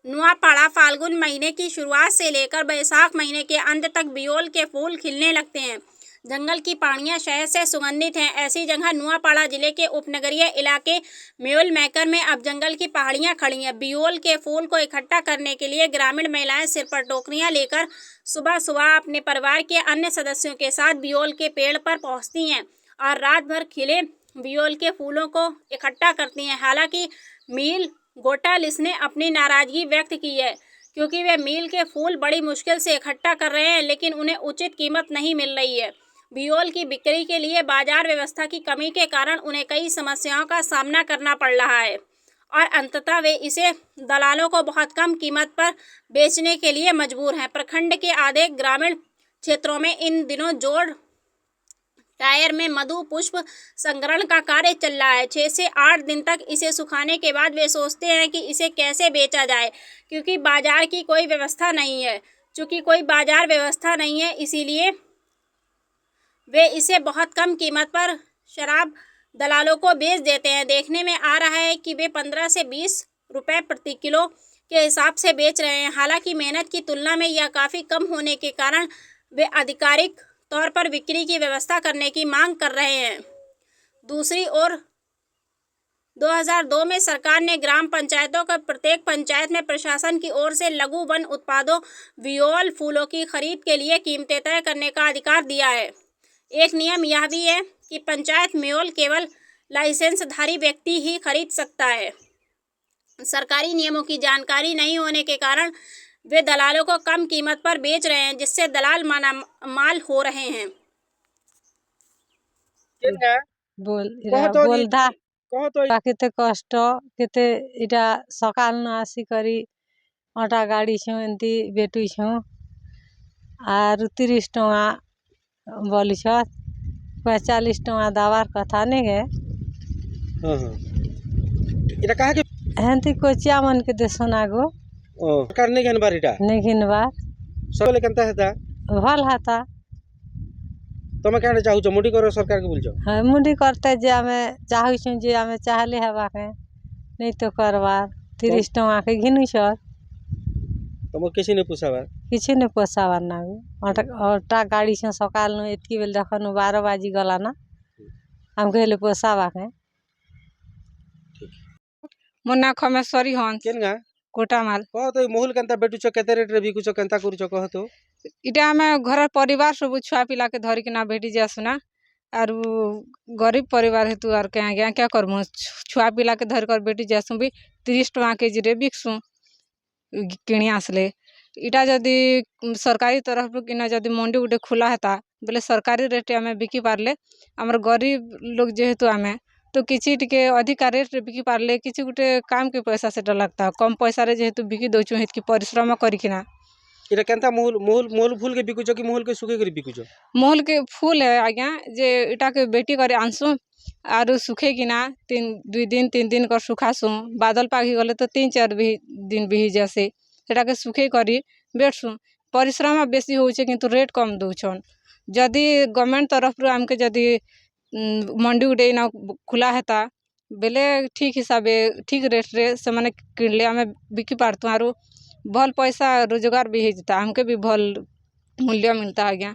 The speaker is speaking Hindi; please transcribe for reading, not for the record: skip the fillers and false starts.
नुआपाड़ा फाल्गुन महीने की शुरुआत से लेकर बैसाख महीने के अंत तक बियोल के फूल खिलने लगते हैं। जंगल की पहाड़ियां शहद से सुगंधित हैं। ऐसी जगह नुआपाड़ा जिले के उपनगरीय इलाके मेहुल मैकर में अब जंगल की पहाड़ियां खड़ी हैं। बियोल के फूल को इकट्ठा करने के लिए ग्रामीण महिलाएं सिर पर टोकरियां लेकर सुबह सुबह अपने परिवार के अन्य सदस्यों के साथ बियोल के पेड़ पर पहुंचती हैं और रात भर खिले बियोल के फूलों को इकट्ठा करती हैं। हालांकि मील गोटालिस ने अपनी नाराजगी व्यक्त की है, क्योंकि वे मील के फूल बड़ी मुश्किल से इकट्ठा कर रहे हैं, लेकिन उन्हें उचित कीमत नहीं मिल रही है। बियोल की बिक्री के लिए बाजार व्यवस्था की कमी के कारण उन्हें कई समस्याओं का सामना करना पड़ रहा है और अंततः वे इसे दलालों को बहुत कम कीमत पर बेचने के लिए मजबूर हैं। प्रखंड के आधे ग्रामीण क्षेत्रों में इन दिनों जोड़ टायर में मधु पुष्प संग्रहण का कार्य चल रहा है। 6 से 8 दिन तक इसे सुखाने के बाद वे सोचते हैं कि इसे कैसे बेचा जाए, क्योंकि बाजार की कोई व्यवस्था नहीं है। चूँकि कोई बाजार व्यवस्था नहीं है, इसीलिए वे इसे बहुत कम कीमत पर शराब दलालों को बेच देते हैं। देखने में आ रहा है कि वे 15 से 20 रुपये प्रति किलो के हिसाब से बेच रहे हैं। हालांकि मेहनत की तुलना में यह काफ़ी कम होने के कारण वे आधिकारिक तौर पर बिक्री की व्यवस्था करने की मांग कर रहे हैं। दूसरी ओर 2002 में सरकार ने ग्राम पंचायतों को प्रत्येक पंचायत में प्रशासन की ओर से लघु वन उत्पादों बियोल फूलों की खरीद के लिए कीमतें तय करने का अधिकार दिया है। एक नियम यह भी है कि पंचायत मेहुल केवल लाइसेंसधारी व्यक्ति ही खरीद सकता है। सरकारी नियमों की जानकारी नहीं होने के कारण वे दलालों को कम कीमत पर बेच रहे हैं, जिससे दलाल माल हो रहे हैं। केते कष्ट केते इटा सकाल न आसी करी अटा गाड़ी छौ एंती बेटू छौ आर 30 टका बोली छ 40 टका दावार कथा नहीं है। इटा कहा के एंती कोचिया मन के देसना गो सरकार नहीं घन बार इटा नहीं घिनबार सबले केनता हेता भल हाता तमे काने चाहू छ मुडी करो सरकार के बोलछो। हां मुडी करते जे हमें चाहू छ जे हमें चाहले हेबा के नहीं तो करबार 30 टका के घिनु छ तमे किसी ने पूछाबा किछि ने पोसाबार ना अटा गाड़ी छ सकाल न एतकी बेल देखनु 12 बाजी गला ना हम कहले पोसाबा के मुन्ना खमेश्वरी हंस केनगा कोटामाल कह तो मोहुल केनता बेटू छ केते रेट रे बिकु छ केनता करू छ कह तो इटा हमें घर परिवार सब छुआ पिला के धरी किना भेटी जासुना आर गरीब परिवार हेतु आर क्या करमु छुआ पिला के धर कर बेटी जासु भी 30 टका केजी रे बिकसु किणी आसले इटा जदि सरकारी तरफ किना जदि मंडी गुटे खुला हेता बोले सरकारी रेट आमे बिकी पारले हमर गरीब लोग जेहेतु आमे तो किछि टिके अधिका रेट रे बिकी पारले किछि गुटे काम के पैसा सेटा लगता कम पैसा रे जेहेतु बिकी दोछु हेतकी परिश्रम करिकिना इटा केनता मोहुल फूल के बिकु छ कि मोहुल के सुखे कर बिकु छ मोहुल के फूल है आज्ञा जे इटा के बेटी करे आनसु आरु सुखे किना 2 दिन 3 दिन कर सुखासु बादल पागी गले तो 3-4 दिन बिही जैसे सेटा के सुखे करी बेठसु परिश्रम बेसी होउछे किंतु रेट कम दउछन। जदि गवर्नमेंट तरफ रु हमके जदि मंडी उडे ना खुला हेता बेले ठीक हिसाबे ठीक रेट रे से माने किनले हमें बिकी पारतु आरु भल पैसा रोजगार भी हेता हमके भी भल मूल्य मिलता आज्ञा।